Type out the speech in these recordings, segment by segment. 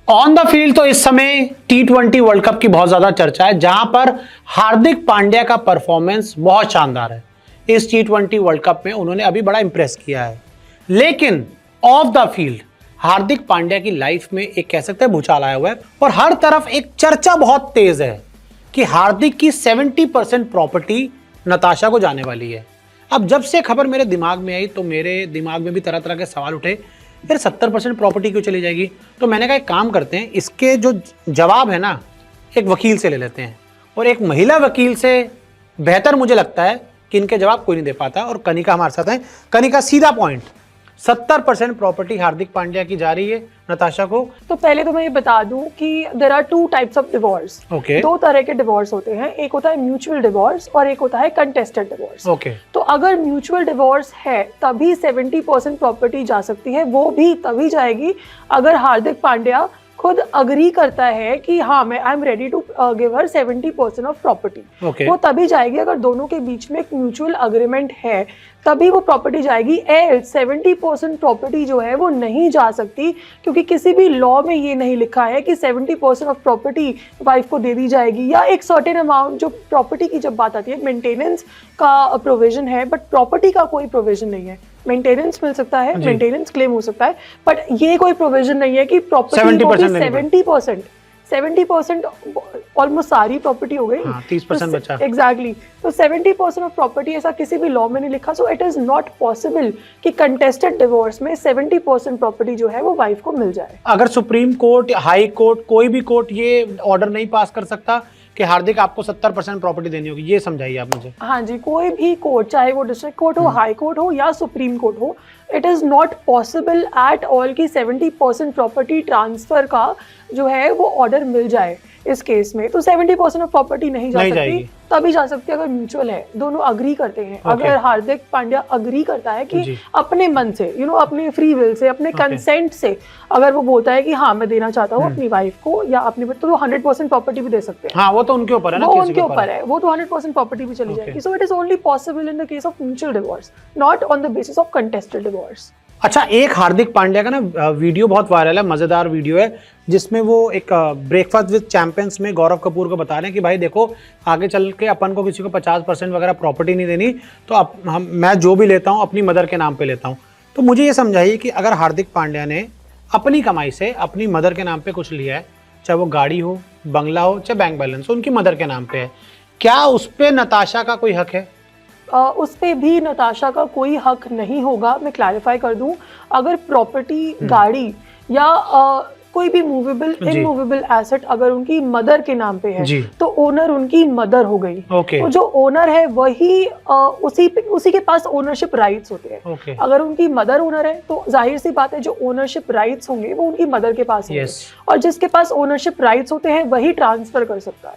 On the field तो इस समय T20 वर्ल्ड कप की बहुत ज्यादा चर्चा है, जहां पर हार्दिक पांड्या का परफॉर्मेंस बहुत शानदार है। इस T20 वर्ल्ड कप में उन्होंने अभी बड़ा इंप्रेस किया है, लेकिन of the field Hardik Pandya की लाइफ में एक कह सकते हैं भूचाल आया हुआ है और हर तरफ एक चर्चा बहुत तेज है कि हार्दिक की 70% प्रॉपर्टी नताशा को जाने वाली है। अब जब से खबर मेरे दिमाग में आई तो मेरे दिमाग में भी तरह तरह के सवाल उठे, यार 70% प्रॉपर्टी क्यों चली जाएगी। तो मैंने कहा एक काम करते हैं, इसके जो जवाब है ना एक वकील से ले लेते हैं, और एक महिला वकील से बेहतर मुझे लगता है कि इनके जवाब कोई नहीं दे पाता। और कनिका हमारे साथ है। कनिका, सीधा पॉइंट, 70% प्रॉपर्टी हार्दिक पांड्या की जा रही है नताशा को। तो पहले तो मैं ये बता दूं कि there are two types of divorce. दो तरह के डिवोर्स होते हैं, एक होता है म्यूचुअल डिवोर्स और एक होता है कंटेस्टेड डिवोर्स। तो अगर म्यूचुअल डिवोर्स है तभी 70% प्रॉपर्टी जा सकती है, वो भी तभी जाएगी अगर हार्दिक पांड्या खुद अग्री करता है कि हाँ मैं I am ready to give her 70% of property. वो तभी जाएगी अगर दोनों के बीच में एक म्यूचुअल अग्रीमेंट है, तभी वो प्रॉपर्टी जाएगी। 70% प्रॉपर्टी जो है वो नहीं जा सकती, क्योंकि किसी भी लॉ में ये नहीं लिखा है कि 70% ऑफ प्रॉपर्टी वाइफ को दे दी जाएगी, या एक सर्टेन अमाउंट। जो प्रॉपर्टी की जब बात आती है, मेंटेनेंस का प्रोविजन है बट प्रॉपर्टी का कोई प्रोविजन नहीं है। मेंटेनेंस मिल सकता है, मेंटेनेंस क्लेम हो सकता है, बट ये कोई प्रोविजन नहीं है कि प्रॉपर्टी 70% ऑलमोस्ट सारी प्रॉपर्टी हो गई, 30% बचा। एग्जैक्टली। तो 70% ऑफ प्रॉपर्टी ऐसा किसी भी लॉ में नहीं लिखा। So it is not possible कि कंटेस्टेड डिवोर्स में 70% प्रॉपर्टी जो है वो वाइफ को मिल जाए। अगर सुप्रीम कोर्ट, हाई कोर्ट, कोई भी कोर्ट ये ऑर्डर नहीं पास कर सकता कि हार्दिक आपको 70% प्रॉपर्टी देनी होगी, ये समझाइए आप मुझे। हाँ जी, कोई भी कोर्ट, चाहे वो डिस्ट्रिक्ट कोर्ट हो, हाई कोर्ट हो या सुप्रीम कोर्ट हो, it is not possible at all कि 70% प्रॉपर्टी ट्रांसफर का जो है वो ऑर्डर मिल जाए। इस केस में तो 70% ऑफ प्रॉपर्टी नहीं जा सकती, तभी जा सकती है अगर म्यूचुअल है, दोनों अग्री करते हैं। अगर हार्दिक पांड्या अग्री करता है कि अपने मन से, अपने फ्री विल से, अपने कंसेंट से अगर वो बोलता है कि हाँ मैं देना चाहता हूँ अपनी वाइफ को या अपनी, तो 100% प्रॉपर्टी भी दे सकते हैं। हाँ, वो तो उनके ऊपर है ना, वो उनके ऊपर है, वो तो 100% प्रॉपर्टी भी चली जाएगी। So it is only possible in the case of mutual divorce, not on the basis of contested divorce. अच्छा, एक हार्दिक पांड्या का ना वीडियो बहुत वायरल है, मजेदार वीडियो है, जिसमें वो एक ब्रेकफास्ट विद चैंपियंस में गौरव कपूर को बता रहे हैं कि भाई देखो आगे चल के अपन को किसी को 50% वगैरह प्रॉपर्टी नहीं देनी, तो मैं जो भी लेता हूँ अपनी मदर के नाम पे लेता हूँ। तो मुझे ये समझाइए कि अगर हार्दिक पांड्या ने अपनी कमाई से अपनी मदर के नाम पे कुछ लिया है, चाहे वो गाड़ी हो, बंगला हो, चाहे बैंक बैलेंस हो, उनकी मदर के नाम पे है, क्या उस पर नताशा का कोई हक है? उस पे भी नताशा का कोई हक नहीं होगा। मैं क्लैरिफाई कर दूं, अगर प्रॉपर्टी, गाड़ी या कोई भी मूवेबल, इनमूवेबल एसेट अगर उनकी मदर के नाम पे है तो ओनर उनकी मदर हो गई। तो जो ओनर है वही उसी के पास ओनरशिप राइट्स होते हैं। अगर उनकी मदर ओनर है तो जाहिर सी बात है जो ओनरशिप राइट्स होंगे वो उनकी मदर के पास होंगे, और जिसके पास ओनरशिप राइट्स होते हैं वही ट्रांसफर कर सकता है,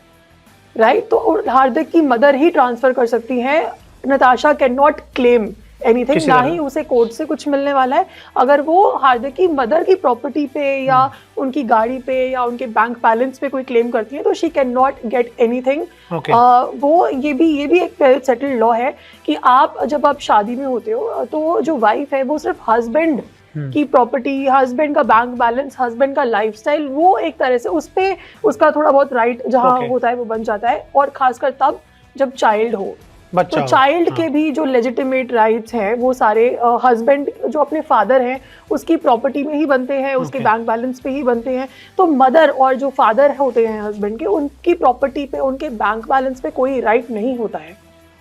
राइट। तो हार्दिक की मदर ही ट्रांसफर कर सकती है। Natasha can not claim anything, ना ही उसे कोर्ट से कुछ मिलने वाला है। अगर वो हार्दिक की मदर की प्रॉपर्टी पे या उनकी गाड़ी पे या उनके बैंक बैलेंस पे कोई क्लेम करती है तो she can not get anything. वो ये भी एक वेल सेटल्ड लॉ है कि जब आप शादी में होते हो तो जो वाइफ है वो सिर्फ हस्बैंड की प्रॉपर्टी, हस्बैंड का बैंक बैलेंस, हस्बैंड का लाइफस्टाइल, वो एक तरह से उस पे उसका थोड़ा बहुत राइट जहाँ होता है वो बन जाता है। और खासकर तब जब चाइल्ड हो, तो चाइल्ड के भी जो लेजिटिमेट राइट्स हैं वो सारे हस्बैंड जो अपने फादर हैं उसकी प्रॉपर्टी में ही बनते हैं, उसके बैंक बैलेंस पे ही बनते हैं। तो मदर और जो फादर होते हैं हस्बैंड के, उनकी प्रॉपर्टी पे, उनके बैंक बैलेंस पे कोई राइट नहीं होता है।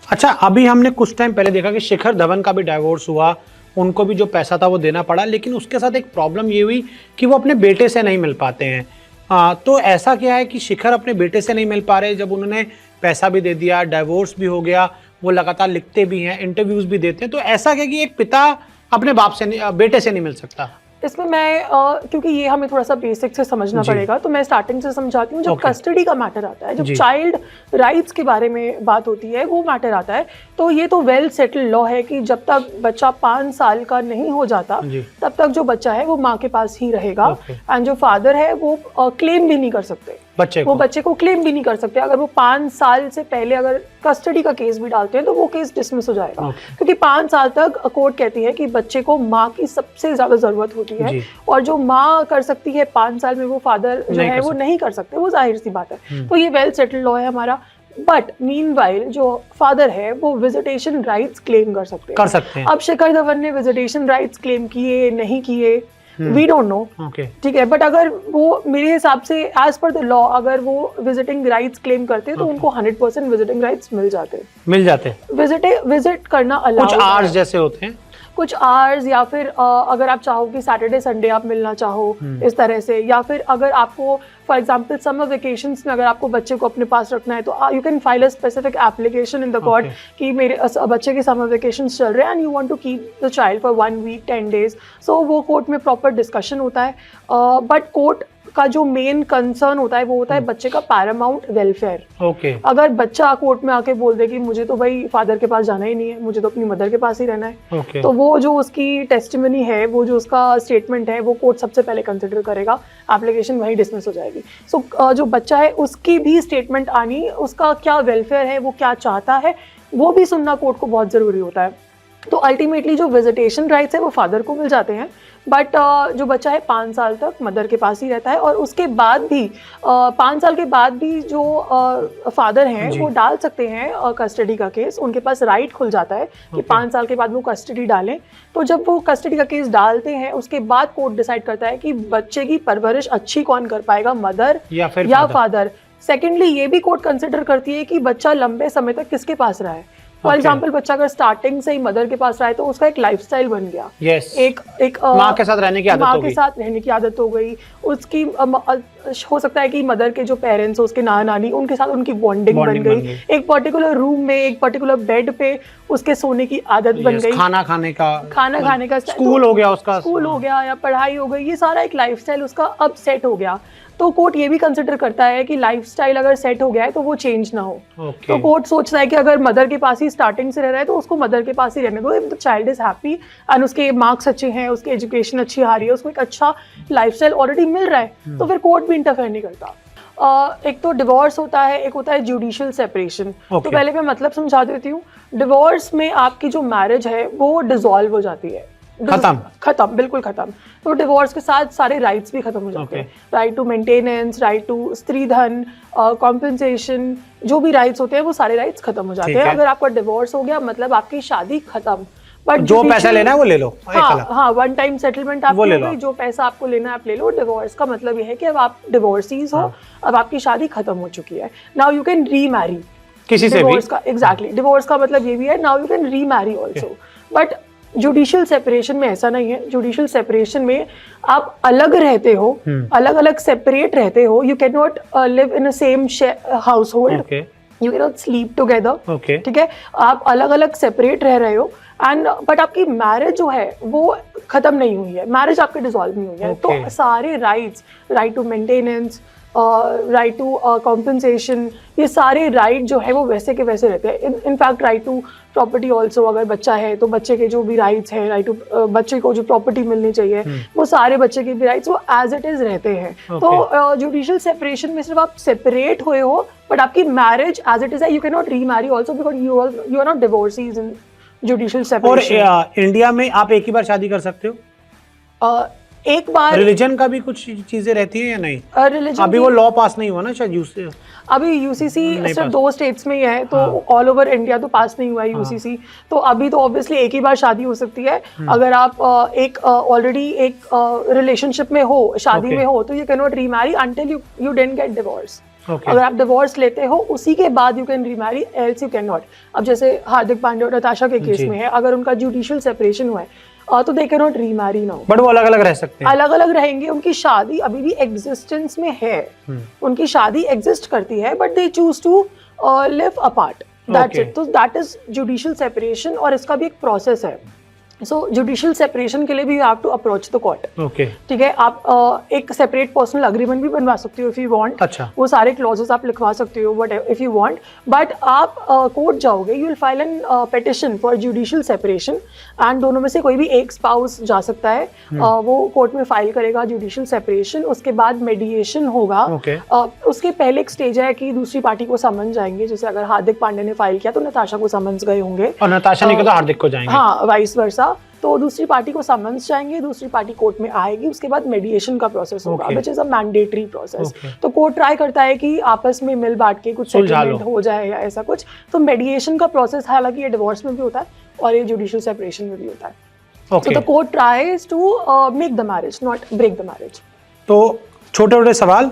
अच्छा, अभी हमने कुछ टाइम पहले देखा कि शिखर धवन का भी डाइवोर्स हुआ, उनको भी जो पैसा था वो देना पड़ा, लेकिन उसके साथ एक प्रॉब्लम ये हुई कि वो अपने बेटे से नहीं मिल पाते हैं। तो ऐसा क्या है कि शिखर अपने बेटे से नहीं मिल पा रहे, जब उन्होंने पैसा भी दे दिया, डाइवोर्स भी हो गया, वो लगातार लिखते भी हैं, इंटरव्यूज भी देते हैं, तो ऐसा क्या कि एक पिता अपने बाप से नहीं, बेटे से नहीं मिल सकता? इसमें मैं क्योंकि ये हमें थोड़ा सा बेसिक से समझना पड़ेगा, तो मैं स्टार्टिंग से समझाती हूँ। जब कस्टडी का मैटर आता है, जब चाइल्ड राइट्स के बारे में बात होती है, वो मैटर आता है, तो ये तो वेल सेटल्ड लॉ है कि जब तक बच्चा 5 साल का नहीं हो जाता तब तक जो बच्चा है वो माँ के पास ही रहेगा, एंड जो फादर है वो क्लेम भी नहीं कर सकते। बच्चे वो को बच्चे को क्लेम भी नहीं कर सकते। अगर वो 5 साल से पहले अगर कस्टडी का केस भी डालते हैं तो वो केस डिसमिस हो जाएगा, क्योंकि 5 साल तक कोर्ट कहती है कि बच्चे को माँ की सबसे ज्यादा जरूरत होती है, और जो माँ कर सकती है 5 साल में वो फादर जो है वो नहीं कर सकते, वो जाहिर सी बात है। तो ये वेल सेटल्ड लॉ है हमारा। बट मीनवाइल जो फादर है वो विजिटेशन राइट्स क्लेम कर सकते हैं। अब शिखर धवन ने विजिटेशन राइट्स क्लेम किए नहीं किए, वी डोंट नो, ठीक है। बट अगर वो मेरे हिसाब से एज पर द लॉ अगर वो विजिटिंग राइट्स क्लेम करते हैं तो उनको 100% विजिटिंग राइट्स मिल जाते। विजिट करना अलाउड, कुछ आवर्स जैसे होते हैं, कुछ आवर्स, या फिर अगर आप चाहो कि सैटरडे संडे आप मिलना चाहो इस तरह से, या फिर अगर आपको फॉर एग्जांपल समर वेकेशंस में अगर आपको बच्चे को अपने पास रखना है तो you can file a specific application in the court कि मेरे बच्चे के समर वेकेशंस चल रहे हैं and you want to keep the child for 1 week 10 days. So वो कोर्ट में प्रॉपर डिस्कशन होता है। बट कोर्ट का जो मेन कंसर्न होता है वो होता है बच्चे का पैरामाउंट वेलफेयर। अगर बच्चा कोर्ट में आके बोल दे कि मुझे तो भाई फादर के पास जाना ही नहीं है, मुझे तो अपनी मदर के पास ही रहना है, तो वो जो उसकी टेस्टिमनी है, वो जो उसका स्टेटमेंट है, वो कोर्ट सबसे पहले कंसिडर करेगा, एप्लीकेशन वहीं डिसमिस हो जाएगी। सो जो बच्चा है उसकी भी स्टेटमेंट आनी, उसका क्या वेलफेयर है, वो क्या चाहता है, वो भी सुनना कोर्ट को बहुत ज़रूरी होता है। तो अल्टीमेटली जो विजिटेशन राइट्स है वो फादर को मिल जाते हैं, बट जो बच्चा है 5 साल तक मदर के पास ही रहता है, और उसके बाद भी 5 साल के बाद भी जो फादर हैं वो डाल सकते हैं कस्टडी का केस। उनके पास राइट खुल जाता है कि 5 साल के बाद वो कस्टडी डालें। तो जब वो कस्टडी का केस डालते हैं उसके बाद कोर्ट डिसाइड करता है कि बच्चे की परवरिश अच्छी कौन कर पाएगा, मदर या फादर। सेकेंडली ये भी कोर्ट कंसिडर करती है कि बच्चा लंबे समय तक किसके पास रहा है। फॉर एग्जाम्पल बच्चा अगर स्टार्टिंग से ही मदर के पास रहा है तो उसका एक लाइफस्टाइल बन गया, एक माँ के साथ रहने की आदत हो गई। उसकी हो सकता है कि मदर के जो पेरेंट्स हो, उसके नाना नानी, उनके साथ उनकी बॉन्डिंग बन गई। एक पर्टिकुलर रूम में, एक पर्टिकुलर बेड पे उसके सोने की आदत बन गई, खाना खाने का स्कूल हो गया या पढ़ाई हो गई, ये सारा एक लाइफस्टाइल उसका अब सेट हो गया। तो कोर्ट ये भी कंसिडर करता है कि लाइफस्टाइल अगर सेट हो गया है तो वो चेंज ना हो। तो कोर्ट सोचता है कि अगर मदर के पास ही स्टार्टिंग से रह रहा है तो उसको मदर के पास ही रहने दो। If the child is happy and उसके मार्क्स अच्छे हैं, उसकी एजुकेशन अच्छी आ रही है, उसको एक अच्छा लाइफस्टाइल ऑलरेडी मिल रहा है, तो फिर कोर्ट भी इंटरफेयर नहीं करता। एक तो डिवोर्स होता है, एक होता है जुडिशियल सेपरेशन। तो पहले मैं मतलब समझा देती हूँ। डिवोर्स में आपकी जो मैरिज है वो डिसॉल्व हो जाती है, खत्म, बिल्कुल खत्म। तो डिवोर्स के साथ सारे राइट्स भी खत्म हो जाते हैं। Right to maintenance, right to stridhan, compensation, जो भी राइट्स होते हैं वो सारे राइट्स खत्म हो जाते हैं। अगर आपका डिवोर्स हो गया मतलब आपकी शादी खत्म। बट जो पैसा लेना है वो ले लो, हाँ, 1 टाइम सेटलमेंट आपको ले लो, जो पैसा आपको लेना है आप ले लो। डिवोर्स का मतलब ये है कि अब आप डिवोर्सीज हो, अब आपकी शादी खत्म हो चुकी है। नाउ यू कैन रीमैरी किसी से भी। एग्जैक्टली, डिवोर्स का मतलब ये भी है, now you can remarry also. But judicial separation में ऐसा नहीं है। जुडिशियल सेपरेशन में आप अलग रहते हो, अलग अलग सेपरेट रहते हो। You can not live in a same house hold, you can not sleep together, ठीक है। आप अलग अलग सेपरेट रह रहे हो एंड बट आपकी मैरिज जो है वो खत्म नहीं हुई है, मैरिज आपकी डिसॉल्व नहीं हुई है। तो सारे rights, right to maintenance, right to compensation, ये सारे राइट जो है वो वैसे के वैसे रहते हैं। In fact right to property also, अगर बच्चा है तो बच्चे के जो भी राइट्स हैं, राइट टू बच्चे को जो प्रॉपर्टी मिलनी चाहिए वो सारे बच्चे के भी राइट्स वो एज इट इज रहते हैं। तो जुडिशियल सेपरेशन में सिर्फ आप सेपरेट हुए हो बट आपकी मैरिज एज इट इज है। You can not remarry also because you are not divorcees in judicial separation. और इंडिया में आप एक ही बार शादी कर सकते हो? एक बार रिलीजन का भी कुछ चीजें रहती है या नहीं? रिलीजन अभी वो लॉ पास नहीं हुआ ना शायद, अभी यूसीसी सिर्फ 2 स्टेट्स में ही है, तो ऑल ओवर इंडिया तो पास नहीं हुआ है यूसीसी। तो अभी तो ऑब्वियसली एक ही बार शादी हो सकती है। अगर आप ऑलरेडी एक रिलेशनशिप में हो, शादी में हो, तो you can not remarry until you didn't get divorce. अगर आप डिवोर्स लेते हो उसी के बाद you can remarry, else you can not. अब जैसे हार्दिक पांड्या और नताशा के केस में है, अगर उनका जुडिशियल सेपरेशन हुआ है तो they can not remarry now, but वो अलग अलग रह सकते हैं, अलग अलग रहेंगे। उनकी शादी अभी भी एग्जिस्टेंस में है, उनकी शादी एग्जिस्ट करती है but they choose to live apart, that's it. तो दैट इज जुडिशियल सेपरेशन और इसका भी एक प्रोसेस है। सो जुडिशियल सेपरेशन के लिए भी you have to approach the court. Okay, ठीक है, आप एक सेपरेट पर्सनल अग्रीमेंट भी बनवा सकते हो इफ यू वांट। अच्छा, वो सारे क्लॉजेस आप लिखवा सकते हो what if you want, but आप कोर्ट जाओगे, you will file an petition for judicial separation and दोनों में से कोई भी एक स्पाउस जा सकता है। वो कोर्ट में फाइल करेगा जुडिशियल सेपरेशन, उसके बाद मेडिएशन होगा। ओके, उसके पहले एक स्टेज है कि दूसरी पार्टी को समन्स जाएंगे, जैसे अगर हार्दिक पांडे ने फाइल किया तो नताशा को समन्स गए होंगे, और नताशा ने कहा तो हार्दिक को जाएंगे। हाँ, वाइस वर्सा। तो दूसरी पार्टी को समन्स जाएंगे, दूसरी पार्टी कोर्ट में आएगी, उसके बाद मेडिएशन का प्रोसेस होगा, Okay. Which is a mandatory process. Okay. तो कोर्ट ट्राई करता है कि आपस में मिल बांट के कुछ सुलझा सेटलमेंट लो। हो जाए या ऐसा कुछ। तो मेडिएशन का प्रोसेस हालांकि ये डिवोर्स में भी होता है और ये जुडिशियल सेपरेशन में भी होता है। ओके, तो the court tries to make the marriage, not break the marriage. तो छोटे छोटे सवाल,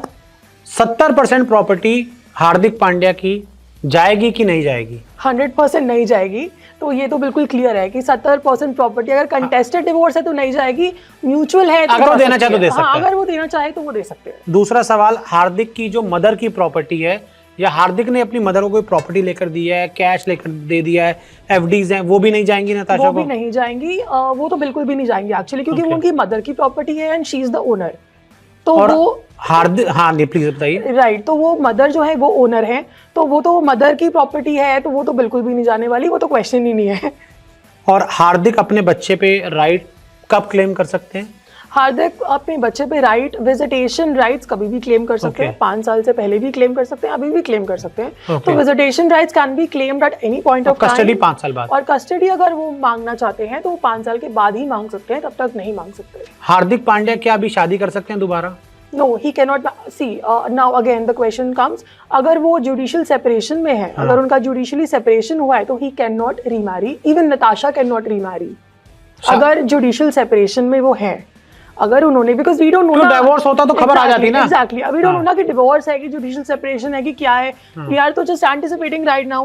70% प्रॉपर्टी हार्दिक पांड्या की जाएगी कि नहीं जाएगी? 100% नहीं जाएगी। तो ये तो बिल्कुल क्लियर है कि 70% प्रॉपर्टी, अगर कंटेस्टेड डिवोर्स है तो नहीं जाएगी, म्यूचुअल है तो अगर वो जा देना सकती चाहे तो है। दे सकता हाँ, है। अगर वो देना चाहे तो वो दे सकते हैं। दूसरा सवाल, हार्दिक की जो मदर की प्रॉपर्टी है, या हार्दिक ने अपनी मदर को कोई प्रॉपर्टी लेकर दिया है, कैश लेकर दे दिया है, एफडीज हैं, वो भी नहीं जाएंगी नताशा वो को? भी नहीं जाएंगी, वो तो बिल्कुल भी नहीं जाएंगी एक्चुअली, क्योंकि वो Okay. उनकी मदर की प्रॉपर्टी है and she is the owner. तो और वो हार्दिक, हाँ नहीं प्लीज बताइए। राइट, तो वो मदर जो है वो ओनर है, तो वो तो मदर की प्रॉपर्टी है, तो वो तो बिल्कुल भी नहीं जाने वाली, वो तो क्वेश्चन ही नहीं है। और हार्दिक अपने बच्चे पे राइट कब क्लेम कर सकते हैं? हार्दिक अपने बच्चे पे राइट, विजिटेशन राइट्स कभी भी क्लेम कर सकते हैं। 5 साल से पहले भी क्लेम कर सकते हैं, अभी भी क्लेम कर सकते हैं। तो visitation rights can be claimed at any point of time. Custody 5 साल बाद, और कस्टडी अगर वो मांगना चाहते हैं तो वो 5 साल के बाद ही मांग सकते हैं, तब तक नहीं मांग सकते। हार्दिक पांड्या क्या अभी शादी कर सकते हैं दोबारा? No, he cannot see. Now again the question comes, अगर वो जुडिशियल सेपरेशन में है, अगर उनका जुडिशियली सेपरेशन हुआ है तो he cannot remarry. Even Natasha cannot remarry. अगर जुडिशियल सेपरेशन में वो है, अगर उन्होंने, because we don't know तो ना, डिवोर्स होता तो खबर आ जाती ना। Exactly. अभी don't know ना कि डिवोर्स है कि जुडिशियल सेपरेशन है कि क्या है। We are तो just anticipating right now.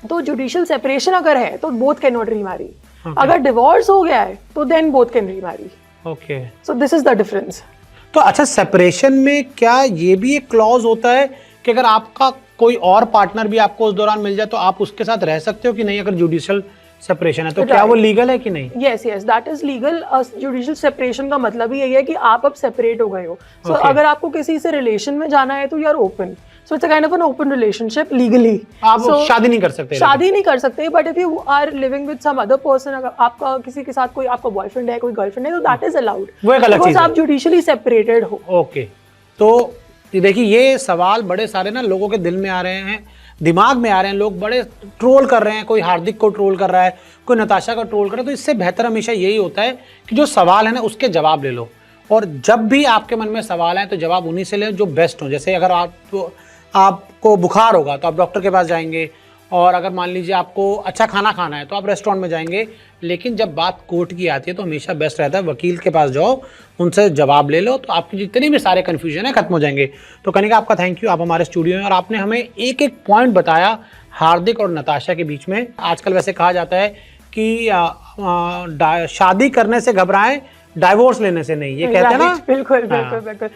तो जुडिशियल सेपरेशन अगर है तो both cannot remarry. अगर डिवोर्स हो गया है तो then both can remarry. Okay, So this is the difference. तो अच्छा, सेपरेशन में क्या ये भी एक क्लॉज होता है कि अगर आपका कोई और पार्टनर भी आपको उस दौरान मिल जाए तो आप उसके साथ रह सकते हो कि नहीं, अगर जुडिशियल सेपरेशन है तो? क्या वो लीगल है कि नहीं? Yes yes, that is legal. Judicial separation का मतलब ही यही है कि आप अब सेपरेट हो गए हो। सो Okay. अगर आपको किसी से रिलेशन में जाना है तो you are open. So it's a kind of an open relationship legally. आप शादी नहीं कर सकते? शादी नहीं कर सकते, but if you are living with some other person, अगर आपका किसी के साथ कोई आपका बॉयफ्रेंड है, कोई गर्लफ्रेंड है, तो दैट इज अलाउड। वो एक अलग चीज है। आप जुडिशियली सेपरेटेड हो। ओके, तो देखिए ये सवाल बड़े सारे ना लोगों के दिल में आ रहे हैं, दिमाग में आ रहे हैं, लोग बड़े ट्रोल कर रहे हैं, कोई हार्दिक को ट्रोल कर रहा है, कोई नताशा को ट्रोल कर रहा है। तो इससे बेहतर हमेशा यही होता है कि जो सवाल है ना उसके जवाब ले लो, और जब भी आपके मन में सवाल है तो जवाब उन्हीं से लें जो बेस्ट हो। जैसे अगर आपको बुखार होगा तो आप डॉक्टर के पास जाएंगे, और अगर मान लीजिए आपको अच्छा खाना खाना है तो आप रेस्टोरेंट में जाएंगे। लेकिन जब बात कोर्ट की आती है तो हमेशा बेस्ट रहता है वकील के पास जाओ, उनसे जवाब ले लो, तो आपकी जितने भी सारे कन्फ्यूजन है खत्म हो जाएंगे। तो कनिका, आपका थैंक यू, आप हमारे स्टूडियो में और आपने हमें एक एक पॉइंट बताया हार्दिक और नताशा के बीच में। आजकल वैसे कहा जाता है कि शादी करने से घबराएं, डाइवोर्स लेने से नहीं, ये कहते हैं ना। बिल्कुल बिल्कुल बिल्कुल।